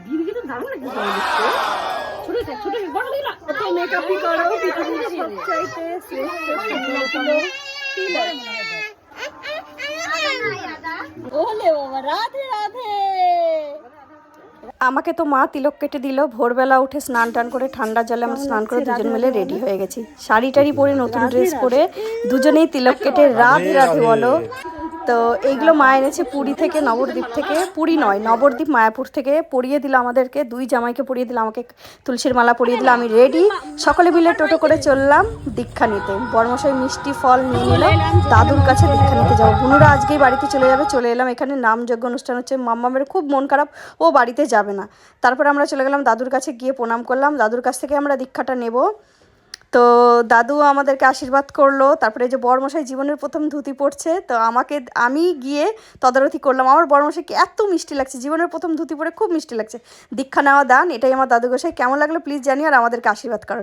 দিদিকে তো দারুণ লাগছে ছোট ছোট বড় দিল এত মেকআপই করো পৃথিবীর সবচাইতে শ্রেষ্ঠ ওলে বাবা রাধে রাধে। আমাকে তো মা তিলক কেটে দিল, ভোরবেলা উঠে স্নান টান করে ঠান্ডা জলে আমরা স্নান করে দুজন মিলে রেডি হয়ে গেছি, শাড়ি টাড়ি পরে নতুন ড্রেস পরে দুজনেই তিলক কেটে রাধে রাধে বলো। তো এইগুলো মা এনেছে পুরী থেকে, নবদ্বীপ থেকে, পুরী নয় নবদ্বীপ মায়াপুর থেকে পরিয়ে দিল আমাদেরকে, দুই জামাইকে পরিয়ে দিল, আমাকে তুলসীর মালা পরিয়ে দিল। আমি রেডি, সকলে মিলে টোটো করে চললাম দীক্ষা নিতে। বর্মশাই মিষ্টি ফল নিয়ে নিল, দাদুর কাছে দীক্ষা নিতে যাবো। বুনুরা আজকেই বাড়িতে চলে যাবে, চলে এলাম এখানে নামযজ্ঞ অনুষ্ঠান হচ্ছে। মাম্মামের খুব মন খারাপ, ও বাড়িতে যাবে না। তারপরে আমরা চলে গেলাম দাদুর কাছে, গিয়ে প্রণাম করলাম, দাদুর কাছ থেকে আমরা দীক্ষাটা নেব। তো দাদু আমাদেরকে আশীর্বাদ করলো। তারপরে যে বড়মশাই জীবনের প্রথম ধুতি পড়ছে, তো আমি গিয়ে তদারকি করলাম। আমার বড়মশাইকে এত মিষ্টি লাগছে, জীবনের প্রথম ধুতি পরে খুব মিষ্টি লাগছে। দীক্ষা নেওয়া দান, এটাই আমার দাদু গোসাই। কেমন লাগলো প্লিজ জানিও, আর আমাদেরকে আশীর্বাদ করো।